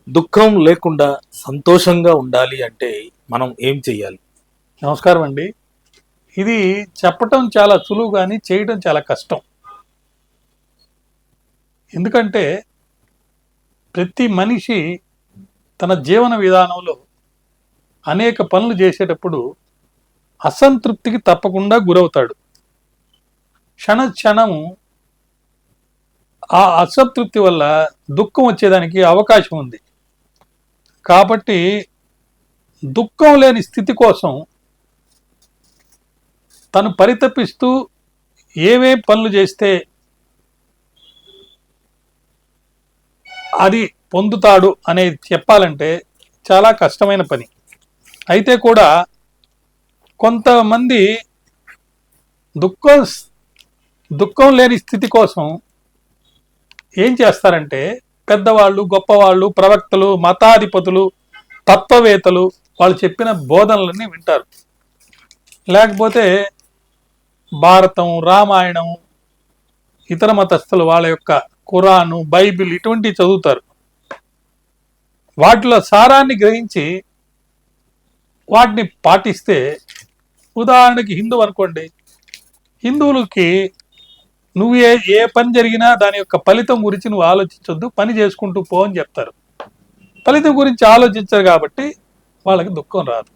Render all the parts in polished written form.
దుఃఖం లేకుండా సంతోషంగా ఉండాలి అంటే మనం ఏం చెయ్యాలి? నమస్కారం అండి. ఇది చెప్పటం చాలా సులువు కానీ చేయడం చాలా కష్టం. ఎందుకంటే ప్రతి మనిషి తన జీవన విధానంలో అనేక పనులు చేసేటప్పుడు అసంతృప్తికి తప్పకుండా గురవుతాడు. క్షణం ఆ అసంతృప్తి వల్ల దుఃఖం వచ్చేదానికి అవకాశం ఉంది. కాబట్టి దుఃఖం లేని స్థితి కోసం తను పరితపిస్తూ ఏమేం పనులు చేస్తే అది పొందుతాడు అనేది చెప్పాలంటే చాలా కష్టమైన పని. అయితే కూడా కొంతమంది దుఃఖం లేని స్థితి కోసం ఏం చేస్తారంటే పెద్దవాళ్ళు, గొప్పవాళ్ళు, ప్రవక్తలు, మతాధిపతులు, తత్వవేత్తలు వాళ్ళు చెప్పిన బోధనలన్నీ వింటారు. లేకపోతే భారతం, రామాయణం, ఇతర మతస్థులు వాళ్ళ యొక్క ఖురాను, బైబిల్ ఇటువంటివి చదువుతారు. వాటిలో సారాన్ని గ్రహించి వాటిని పాటిస్తే, ఉదాహరణకి హిందూ అనుకోండి, హిందువులకి నువ్వు ఏ పని జరిగినా దాని యొక్క ఫలితం గురించి నువ్వు ఆలోచించొద్దు, పని చేసుకుంటూ పో అని చెప్తారు. ఫలితం గురించి ఆలోచించరు కాబట్టి వాళ్ళకి దుఃఖం రాదు.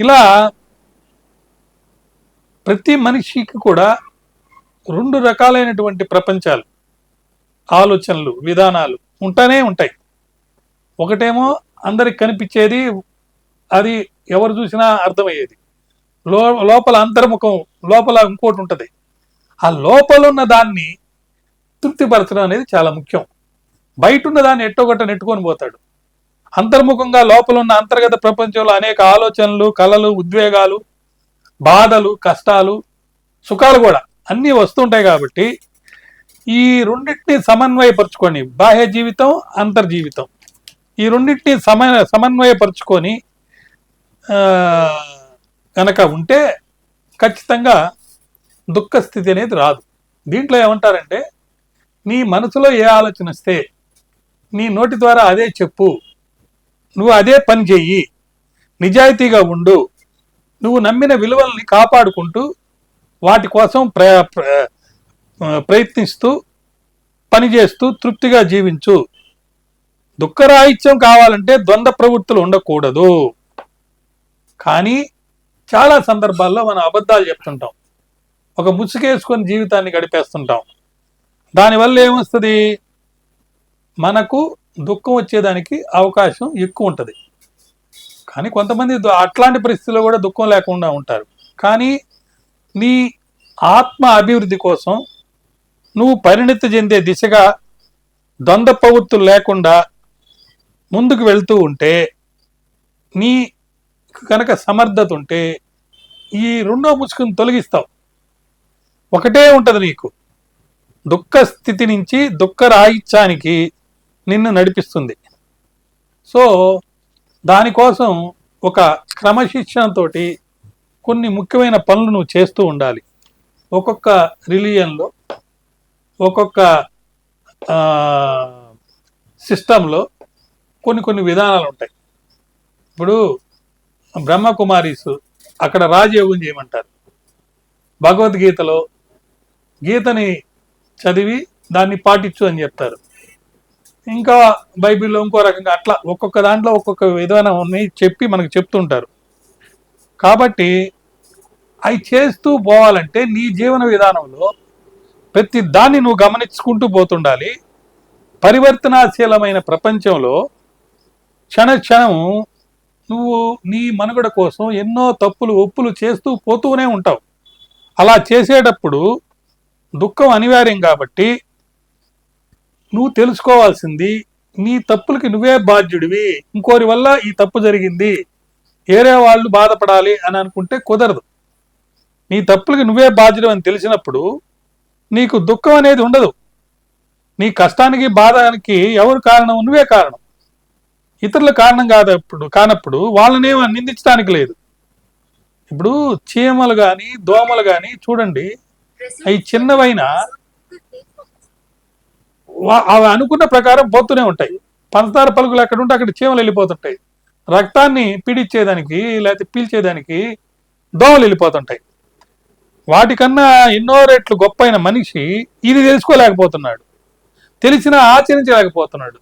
ఇలా ప్రతి మనిషికి కూడా రెండు రకాలైనటువంటి ప్రపంచాలు, ఆలోచనలు, విధానాలు ఉంటానే ఉంటాయి. ఒకటేమో అందరికి కనిపించేది, అది ఎవరు చూసినా అర్థమయ్యేది. లోపల అంతర్ముఖం, లోపల ఇంకోటి ఉంటుంది. ఆ లోపల ఉన్న దాన్ని తృప్తిపరచడం అనేది చాలా ముఖ్యం. బయట ఉన్న దాన్ని ఎట్టొగట్ట నెట్టుకొని పోతాడు. అంతర్ముఖంగా లోపల ఉన్న అంతర్గత ప్రపంచంలో అనేక ఆలోచనలు, కలలు, ఉద్వేగాలు, బాధలు, కష్టాలు, సుఖాలు కూడా అన్నీ వస్తుంటాయి. కాబట్టి ఈ రెండింటిని సమన్వయపరుచుకొని, బాహ్య జీవితం, అంతర్జీవితం, ఈ రెండింటిని సమన్వయపరుచుకొని కనుక ఉంటే ఖచ్చితంగా దుఃఖ స్థితి అనేది రాదు. దీంట్లో ఏమంటారంటే, నీ మనసులో ఏ ఆలోచన వస్తే నీ నోటి ద్వారా అదే చెప్పు, నువ్వు అదే పని చెయ్యి, నిజాయితీగా ఉండు, నువ్వు నమ్మిన విలువల్ని కాపాడుకుంటూ వాటి కోసం ప్రయత్నిస్తూ పనిచేస్తూ తృప్తిగా జీవించు. దుఃఖరాహిత్యం కావాలంటే ద్వంద్వ ప్రవృత్తులు ఉండకూడదు. కానీ చాలా సందర్భాల్లో మనం అబద్ధాలు చెప్తుంటాం, ఒక ముసుగేసుకొని జీవితాన్ని గడిపేస్తుంటాం. దానివల్ల ఏమొస్తుంది, మనకు దుఃఖం వచ్చేదానికి అవకాశం ఎక్కువ ఉంటుంది. కానీ కొంతమంది అట్లాంటి పరిస్థితుల్లో కూడా దుఃఖం లేకుండా ఉంటారు. కానీ నీ ఆత్మ అభివృద్ధి కోసం నువ్వు పరిణితి చెందే దిశగా ద్వంద్వ ప్రవృత్తులు లేకుండా ముందుకు వెళ్తూ ఉంటే, నీ కనుక సమర్థత ఉంటే ఈ రెండో ముసుగును తొలగిస్తావు. ఒకటే ఉంటుంది నీకు, దుఃఖ స్థితి నుంచి దుఃఖ రాహిత్యానికి నిన్ను నడిపిస్తుంది. సో దానికోసం ఒక క్రమశిక్షణతోటి కొన్ని ముఖ్యమైన పనులు నువ్వు చేస్తూ ఉండాలి. ఒక్కొక్క రిలీజియన్లో, ఒక్కొక్క సిస్టంలో కొన్ని విధానాలు ఉంటాయి. ఇప్పుడు బ్రహ్మకుమారీసు అక్కడ రాజయోగం చేయమంటారు. భగవద్గీతలో గీతని చదివి దాన్ని పాటించు అని చెప్తారు. ఇంకా బైబిల్లో ఇంకో రకంగా, అట్లా ఒక్కొక్క దాంట్లో ఒక్కొక్క విధానం చెప్పి మనకు చెప్తుంటారు. కాబట్టి అవి చేస్తూ పోవాలంటే నీ జీవన విధానంలో ప్రతి దాన్ని నువ్వు గమనించుకుంటూ పోతుండాలి. పరివర్తనాశీలమైన ప్రపంచంలో క్షణం నువ్వు నీ మనుగడ కోసం ఎన్నో తప్పులు, ఒప్పులు చేస్తూ పోతూనే ఉంటావు. అలా చేసేటప్పుడు దుఃఖం అనివార్యం. కాబట్టి నువ్వు తెలుసుకోవాల్సింది, నీ తప్పులకి నువ్వే బాధ్యుడివి. ఇంకోరి వల్ల ఈ తప్పు జరిగింది, వేరే వాళ్ళు బాధపడాలి అని అనుకుంటే కుదరదు. నీ తప్పులకి నువ్వే బాధ్యుడు అని తెలిసినప్పుడు నీకు దుఃఖం అనేది ఉండదు. నీ కష్టానికి, బాధానికి ఎవరు కారణం? నువ్వే కారణం. ఇతరుల కారణం కానప్పుడు వాళ్ళని నిందించడానికి లేదు. ఇప్పుడు చీమలు కానీ, దోమలు కానీ చూడండి, అవి చిన్నవైనా అవి అనుకున్న ప్రకారం పోతూనే ఉంటాయి. పంచదార పలుకులు ఎక్కడ ఉంటే అక్కడ చీమలు వెళ్ళిపోతుంటాయి. రక్తాన్ని పీడిచ్చేదానికి లేకపోతే పీల్చేదానికి దోమలు వెళ్ళిపోతుంటాయి. వాటికన్నా ఎన్నో రెట్లు గొప్పైన మనిషి ఇది తెలుసుకోలేకపోతున్నాడు, తెలిసినా ఆచరించలేకపోతున్నాడు,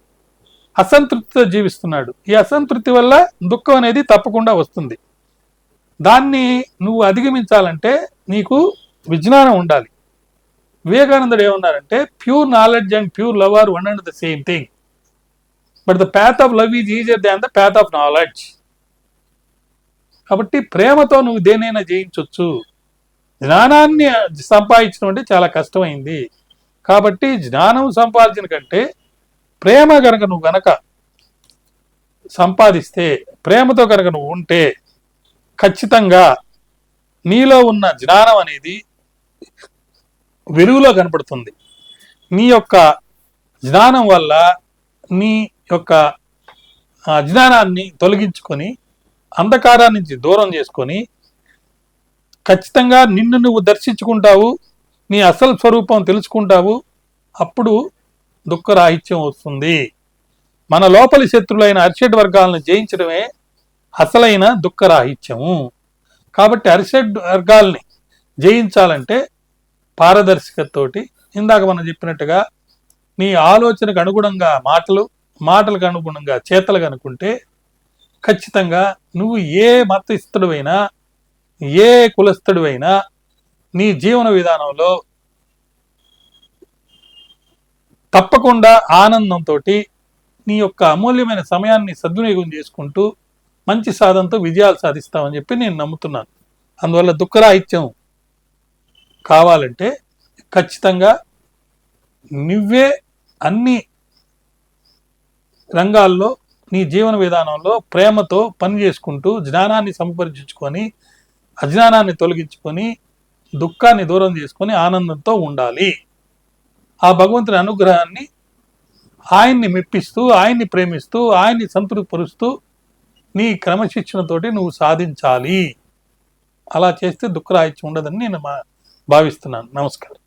అసంతృప్తితో జీవిస్తున్నాడు. ఈ అసంతృప్తి వల్ల దుఃఖం అనేది తప్పకుండా వస్తుంది. దాన్ని నువ్వు అధిగమించాలంటే నీకు విజ్ఞానం ఉండాలి. వివేకానందుడు ఏమన్నారంటే, pure knowledge and pure love or one and the same thing, but the path of love is easier than the path of knowledge. కాబట్టి ప్రేమతో నువ్వు దేనైనా జయించవచ్చు. జ్ఞానాన్ని సంపాదించడం అంటే చాలా కష్టమైంది. కాబట్టి జ్ఞానం సంపాదించిన కంటే ప్రేమ కనుక నువ్వు గనక సంపాదిస్తే, ప్రేమతో కనుక నువ్వు ఉంటే ఖచ్చితంగా నీలో ఉన్న జ్ఞానం అనేది వెలుగులో కనపడుతుంది. నీ యొక్క జ్ఞానం వల్ల నీ యొక్క అజ్ఞానాన్ని తొలగించుకొని అంధకారాన్ని నుంచి దూరం చేసుకొని ఖచ్చితంగా నిన్ను నువ్వు దర్శించుకుంటావు, నీ అసలు స్వరూపం తెలుసుకుంటావు. అప్పుడు దుఃఖరాహిత్యం వస్తుంది. మన లోపలి శత్రులైన అరిషడ్ వర్గాలను జయించడమే అసలైన దుఃఖరాహిత్యము. కాబట్టి అరిషడ్ వర్గాల్ని జయించాలంటే పారదర్శకతతోటి, ఇందాక మనం చెప్పినట్టుగా నీ ఆలోచనకు అనుగుణంగా మాటలకు అనుగుణంగా చేతలు కనుకుంటే ఖచ్చితంగా నువ్వు ఏ మతస్థుడివైనా ఏ కులస్థుడివైనా నీ జీవన విధానంలో తప్పకుండా ఆనందంతో నీ యొక్క అమూల్యమైన సమయాన్ని సద్వినియోగం చేసుకుంటూ మంచి సాధనతో విజయాలు సాధిస్తామని చెప్పి నేను నమ్ముతున్నాను. అందువల్ల దుఃఖరాహిత్యం కావాలంటే ఖచ్చితంగా నువ్వే అన్ని రంగాల్లో నీ జీవన విధానంలో ప్రేమతో పని చేసుకుంటూ జ్ఞానాన్ని సంపర్చించుకొని అజ్ఞానాన్ని తొలగించుకొని దుఃఖాన్ని దూరం చేసుకొని ఆనందంతో ఉండాలి. ఆ భగవంతుని అనుగ్రహాన్ని ఆయన్ని మెప్పిస్తూ, ఆయన్ని ప్రేమిస్తూ, ఆయన్ని సంతృప్తిపరుస్తూ నీ క్రమశిక్షణతోటి నువ్వు సాధించాలి. అలా చేస్తే దుఃఖరాహిత్యం ఉండదని నేను భావిస్తున్నాను. నమస్కారం.